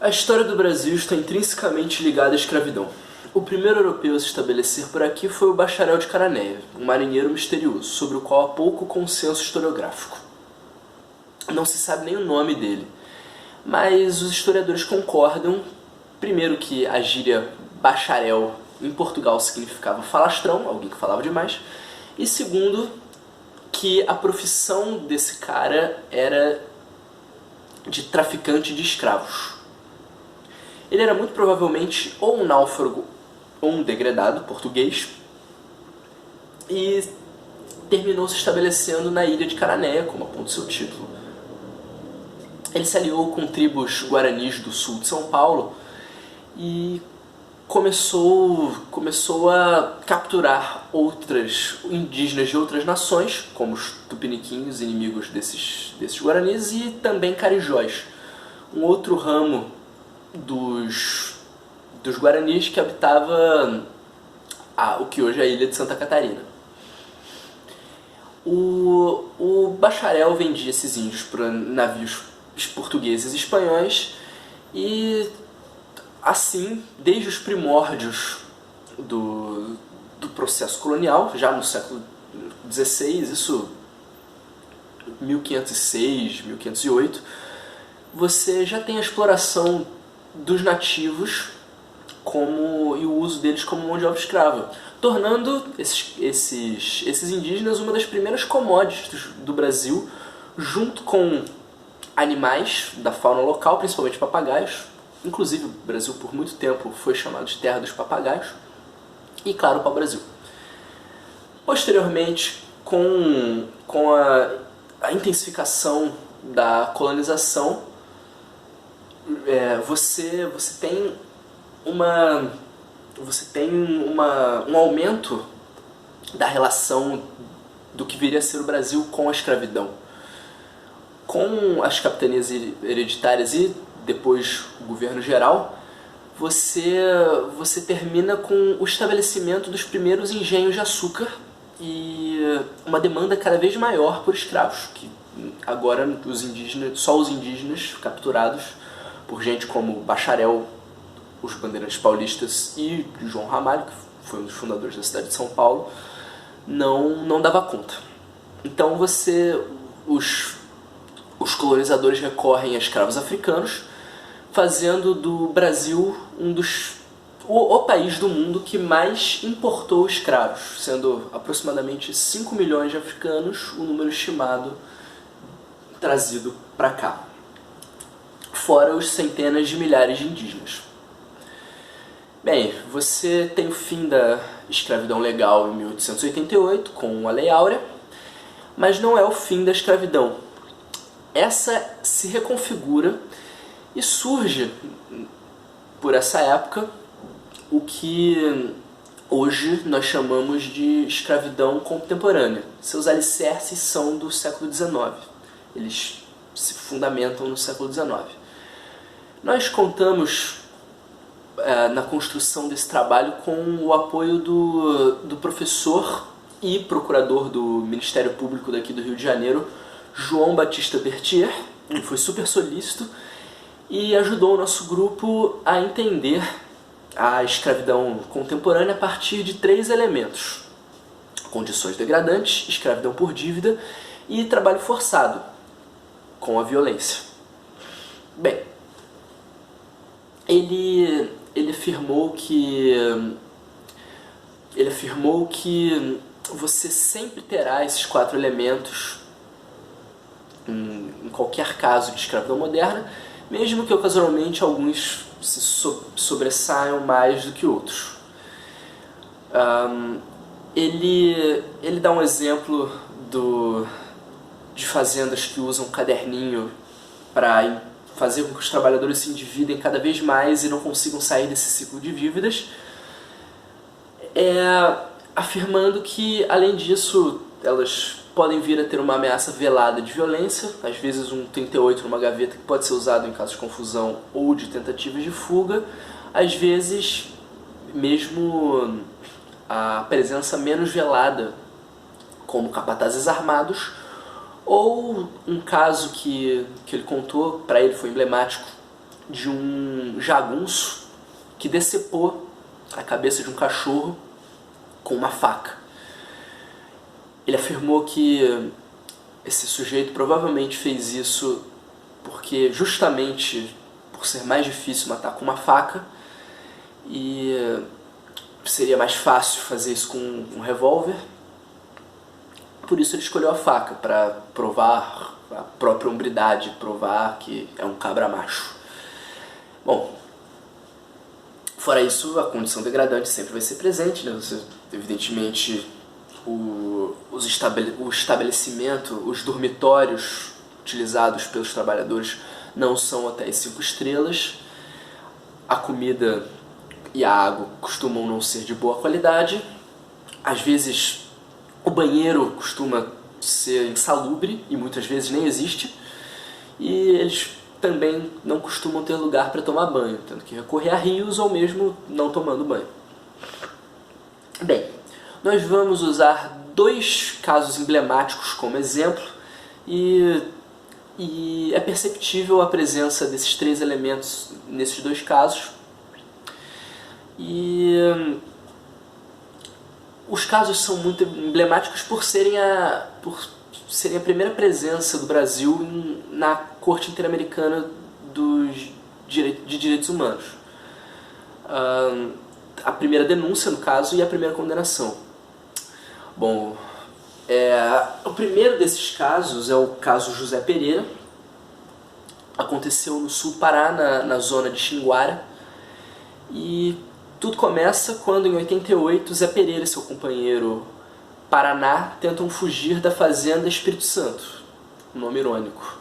A história do Brasil está intrinsecamente ligada à escravidão. O primeiro europeu a se estabelecer por aqui foi o Bacharel de Cananéia, um marinheiro misterioso, sobre o qual há pouco consenso historiográfico. Não se sabe nem o nome dele, mas os historiadores concordam, primeiro, que a gíria bacharel em Portugal significava falastrão, alguém que falava demais, e segundo, que a profissão desse cara era de traficante de escravos. Ele era muito provavelmente ou um náufrago ou um degredado português e terminou se estabelecendo na ilha de Cananéia, como aponta seu título. Ele se aliou com tribos guaranis do sul de São Paulo e começou a capturar outras indígenas de outras nações, como os tupiniquins, inimigos desses guaranis, e também carijóis, um outro ramo dos guaranis que habitava o que hoje é a ilha de Santa Catarina. O bacharel vendia esses índios para navios portugueses e espanhóis e assim, desde os primórdios do processo colonial, já no século XVI, isso 1506, 1508, você já tem a exploração dos nativos e o uso deles como mão de obra escrava, tornando esses indígenas uma das primeiras commodities do Brasil, junto com animais da fauna local, principalmente papagaios. Inclusive o Brasil por muito tempo foi chamado de terra dos papagaios, e claro, o pau-brasil. Posteriormente, com a intensificação da colonização, você tem um aumento da relação do que viria a ser o Brasil com a escravidão. Com as capitanias hereditárias e depois o governo geral, você termina com o estabelecimento dos primeiros engenhos de açúcar e uma demanda cada vez maior por escravos, que agora só os indígenas capturados por gente como Bacharel, os bandeirantes paulistas e João Ramalho, que foi um dos fundadores da cidade de São Paulo, não dava conta. Então os colonizadores recorrem a escravos africanos, fazendo do Brasil o país do mundo que mais importou escravos, sendo aproximadamente 5 milhões de africanos o número estimado trazido para cá, fora os centenas de milhares de indígenas. Bem, você tem o fim da escravidão legal em 1888, com a Lei Áurea, mas não é o fim da escravidão. Essa se reconfigura e surge, por essa época, o que hoje nós chamamos de escravidão contemporânea. Seus alicerces são do século XIX. Eles se fundamentam no século XIX. Nós contamos na construção desse trabalho com o apoio do professor e procurador do Ministério Público daqui do Rio de Janeiro, João Batista Bertier. Ele foi super solícito e ajudou o nosso grupo a entender a escravidão contemporânea a partir de 3 elementos: condições degradantes, escravidão por dívida e trabalho forçado, com a violência. Bem, ele afirmou que você sempre terá esses 4 elementos em qualquer caso de escravidão moderna, mesmo que ocasionalmente alguns se sobressaiam mais do que outros. Ele dá um exemplo de fazendas que usam caderninho para fazer com que os trabalhadores se endividem cada vez mais e não consigam sair desse ciclo de dívidas, afirmando que, além disso, elas podem vir a ter uma ameaça velada de violência, às vezes um 38 numa gaveta que pode ser usado em caso de confusão ou de tentativas de fuga, às vezes mesmo a presença menos velada, como capatazes armados, ou um caso que ele contou, para ele foi emblemático, de um jagunço que decepou a cabeça de um cachorro com uma faca. Ele afirmou que esse sujeito provavelmente fez isso porque, justamente por ser mais difícil matar com uma faca, e seria mais fácil fazer isso com um revólver, por isso ele escolheu a faca, para provar a própria hombridade, provar que é um cabra macho. Bom, fora isso, a condição degradante sempre vai ser presente, né? Evidentemente, o estabelecimento, os dormitórios utilizados pelos trabalhadores não são hotéis 5 estrelas, a comida e a água costumam não ser de boa qualidade, às vezes o banheiro costuma ser insalubre e muitas vezes nem existe, e eles também não costumam ter lugar para tomar banho, tendo que recorrer a rios ou mesmo não tomando banho. Bem, nós vamos usar 2 casos emblemáticos como exemplo, e é perceptível a presença desses 3 elementos nesses 2 casos. E os casos são muito emblemáticos por serem a primeira presença do Brasil na Corte Interamericana de Direitos Humanos. A primeira denúncia, no caso, e a primeira condenação. Bom, o primeiro desses casos é o caso José Pereira. Aconteceu no sul do Pará, na zona de Xinguara. E tudo começa quando, em 88, Zé Pereira e seu companheiro Paraná tentam fugir da fazenda Espírito Santo, um nome irônico.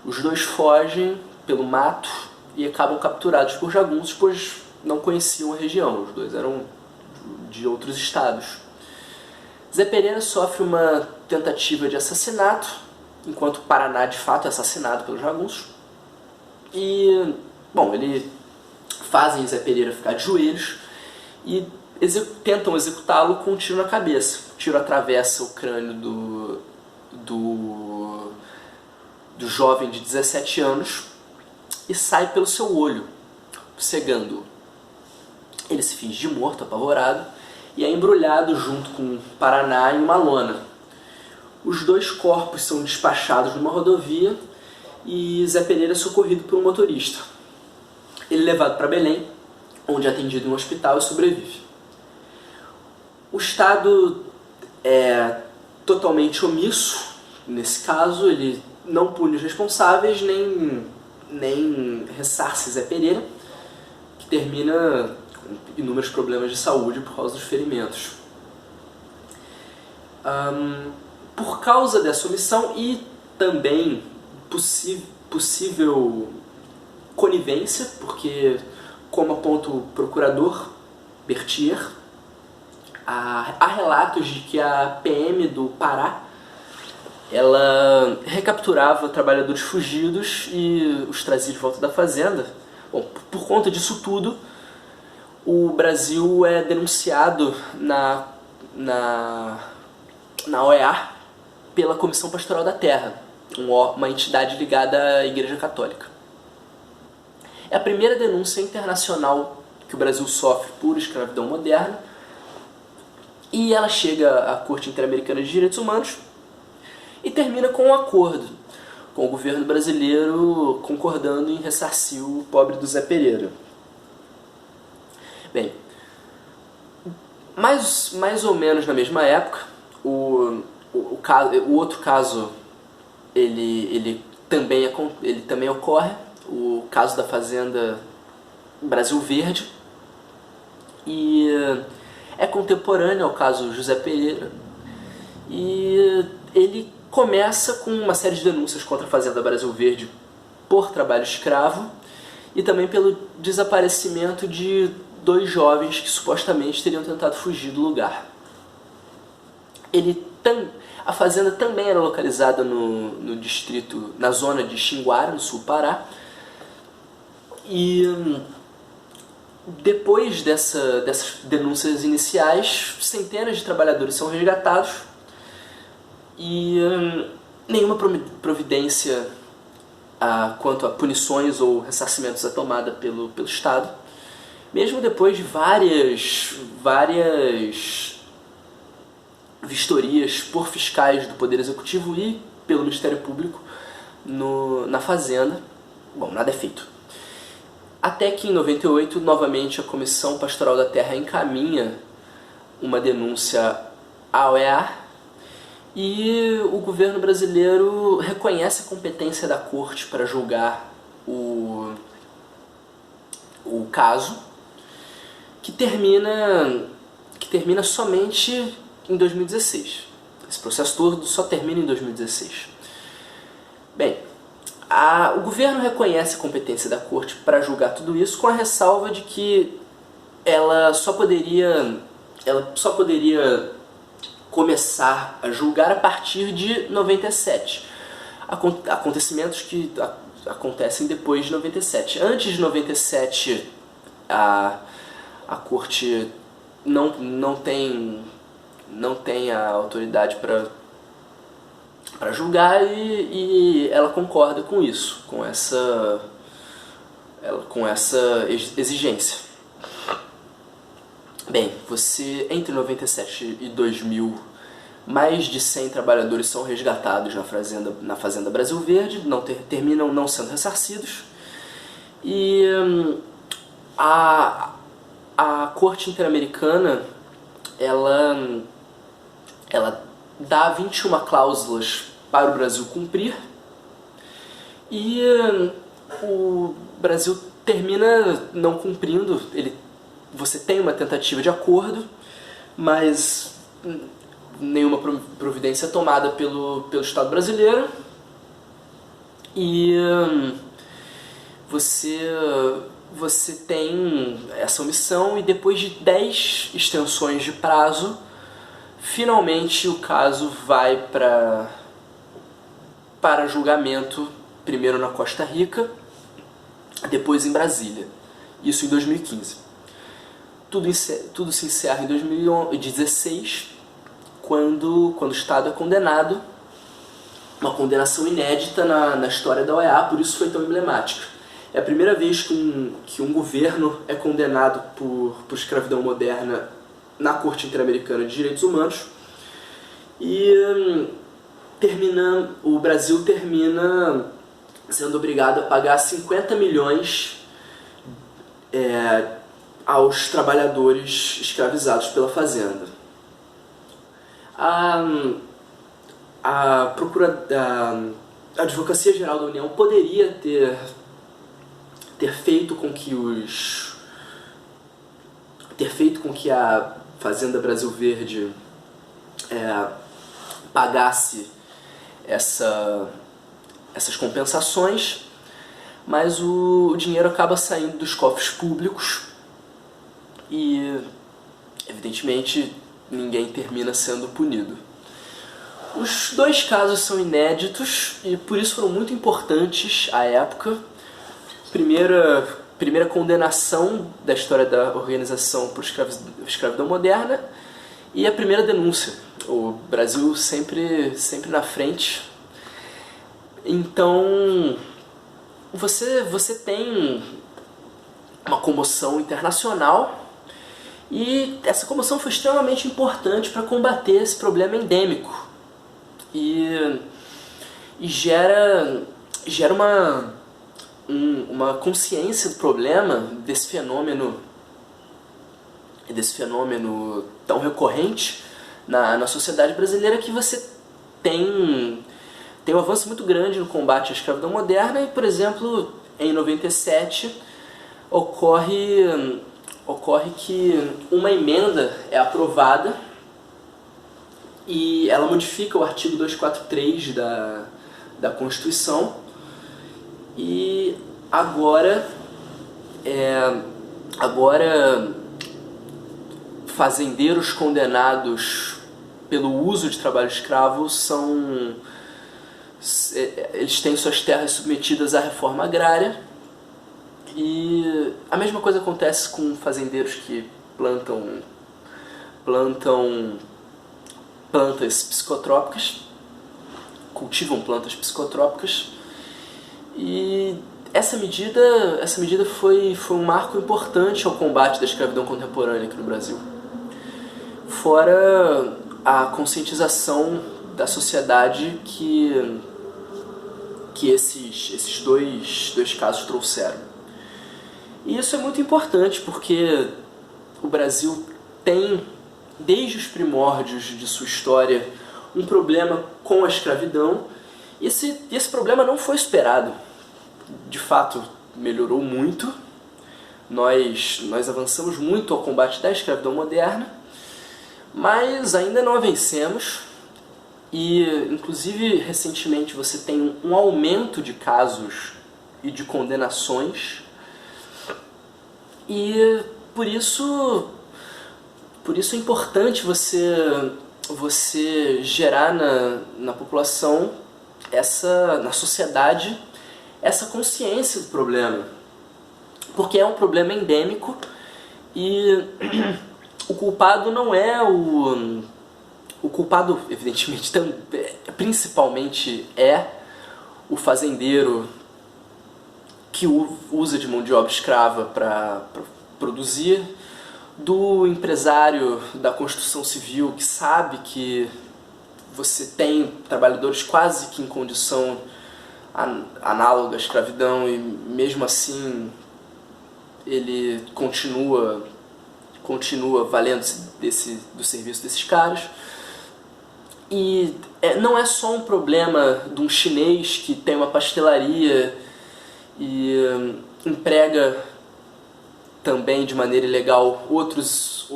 Os dois fogem pelo mato e acabam capturados por jagunços, pois não conheciam a região, os dois eram de outros estados. Zé Pereira sofre uma tentativa de assassinato, enquanto Paraná de fato é assassinado pelos jagunços. E, bom, eles fazem Zé Pereira ficar de joelhos e tentam executá-lo com um tiro na cabeça. O tiro atravessa o crânio do jovem de 17 anos e sai pelo seu olho, cegando-o. Ele se finge de morto, apavorado, e é embrulhado junto com Paraná em uma lona. Os 2 corpos são despachados numa rodovia e Zé Pereira é socorrido por um motorista. Ele é levado para Belém, onde é atendido em um hospital e sobrevive. O Estado é totalmente omisso nesse caso, ele não pune os responsáveis, nem ressarce Zé Pereira, que termina com inúmeros problemas de saúde por causa dos ferimentos. Por causa dessa omissão e também possível conivência, porque, como aponta o procurador Bertier, há relatos de que a PM do Pará ela recapturava trabalhadores fugidos e os trazia de volta da fazenda. Bom, por conta disso tudo, o Brasil é denunciado na OEA pela Comissão Pastoral da Terra, uma entidade ligada à Igreja Católica. É a primeira denúncia internacional que o Brasil sofre por escravidão moderna, e ela chega à Corte Interamericana de Direitos Humanos e termina com um acordo, com o governo brasileiro concordando em ressarcir o pobre do Zé Pereira. Bem, mais ou menos na mesma época, o outro caso ele também ocorre, o caso da fazenda Brasil Verde, e é contemporâneo ao caso José Pereira, e ele começa com uma série de denúncias contra a fazenda Brasil Verde por trabalho escravo e também pelo desaparecimento de 2 jovens que supostamente teriam tentado fugir do lugar. A fazenda também era localizada no distrito, na zona de Xinguara, no sul do Pará, e depois dessas denúncias iniciais, centenas de trabalhadores são resgatados e nenhuma providência quanto a punições ou ressarcimentos a tomada pelo Estado, mesmo depois de várias vistorias por fiscais do Poder Executivo e pelo Ministério Público na Fazenda. Bom, nada é feito. Até que em 98, novamente, a Comissão Pastoral da Terra encaminha uma denúncia à OEA e o governo brasileiro reconhece a competência da Corte para julgar o caso, que termina somente em 2016. Esse processo todo só termina em 2016. Bem, o governo reconhece a competência da Corte para julgar tudo isso, com a ressalva de que ela só poderia começar a julgar a partir de 97. Acontecimentos que acontecem depois de 97. Antes de 97, a Corte não tem a autoridade para julgar e ela concorda com isso, com essa exigência. Bem, entre 97 e 2000, mais de 100 trabalhadores são resgatados na Fazenda Brasil Verde, terminam não sendo ressarcidos, e a Corte Interamericana ela dá 21 cláusulas para o Brasil cumprir, e o Brasil termina não cumprindo. Você tem uma tentativa de acordo, mas nenhuma providência tomada pelo Estado brasileiro, e você tem essa omissão, e depois de 10 extensões de prazo, finalmente o caso vai para julgamento, primeiro na Costa Rica, depois em Brasília. Isso em 2015. Tudo se encerra em 2016, quando o Estado é condenado, uma condenação inédita na história da OEA, por isso foi tão emblemática. É a primeira vez que um governo é condenado por escravidão moderna na Corte Interamericana de Direitos Humanos, e o Brasil termina sendo obrigado a pagar 50 milhões aos trabalhadores escravizados pela Fazenda. A Advocacia Geral da União poderia ter feito com que a Fazenda Brasil Verde pagasse essas compensações, mas o dinheiro acaba saindo dos cofres públicos e, evidentemente, ninguém termina sendo punido. Os dois casos são inéditos e por isso foram muito importantes à época. Primeira condenação da história da organização por escravidão moderna e a primeira denúncia. O Brasil sempre na frente. Então, você tem uma comoção internacional, e essa comoção foi extremamente importante para combater esse problema endêmico. E gera uma consciência do problema, desse fenômeno tão recorrente na sociedade brasileira, que você tem um avanço muito grande no combate à escravidão moderna. E, por exemplo, em 97 ocorre que uma emenda é aprovada e ela modifica o artigo 243 da Constituição, e agora fazendeiros condenados pelo uso de trabalho escravo eles têm suas terras submetidas à reforma agrária. E a mesma coisa acontece com fazendeiros que plantam plantas psicotrópicas, cultivam plantas psicotrópicas, E essa medida foi um marco importante ao combate da escravidão contemporânea aqui no Brasil. Fora a conscientização da sociedade que esses dois casos trouxeram. E isso é muito importante porque o Brasil tem, desde os primórdios de sua história, um problema com a escravidão. E esse problema não foi superado. De fato, melhorou muito. Nós avançamos muito ao combate da escravidão moderna, mas ainda não a vencemos. E, inclusive, recentemente você tem um aumento de casos e de condenações. E por isso é importante você gerar na população, na sociedade, essa consciência do problema. Porque é um problema endêmico e o culpado não é o culpado, evidentemente, principalmente é o fazendeiro que usa de mão de obra escrava para produzir, do empresário da construção civil que sabe que você tem trabalhadores quase que em condição análoga à escravidão e mesmo assim ele continua valendo-se do serviço desses caras. E não é só um problema de um chinês que tem uma pastelaria e emprega também de maneira ilegal outros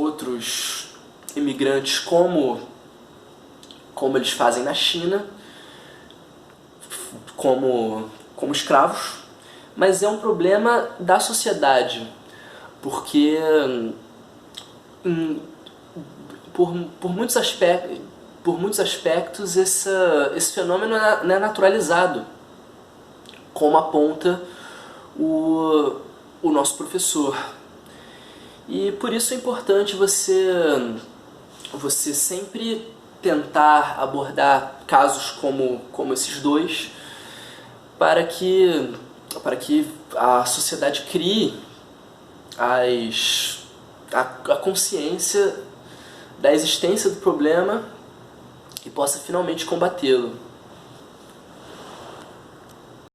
imigrantes, como eles fazem na China, como escravos, mas é um problema da sociedade, porque por muitos aspectos esse fenômeno não é naturalizado, como aponta o nosso professor. E por isso é importante você sempre tentar abordar casos como esses dois, para que a sociedade crie a consciência da existência do problema e possa finalmente combatê-lo.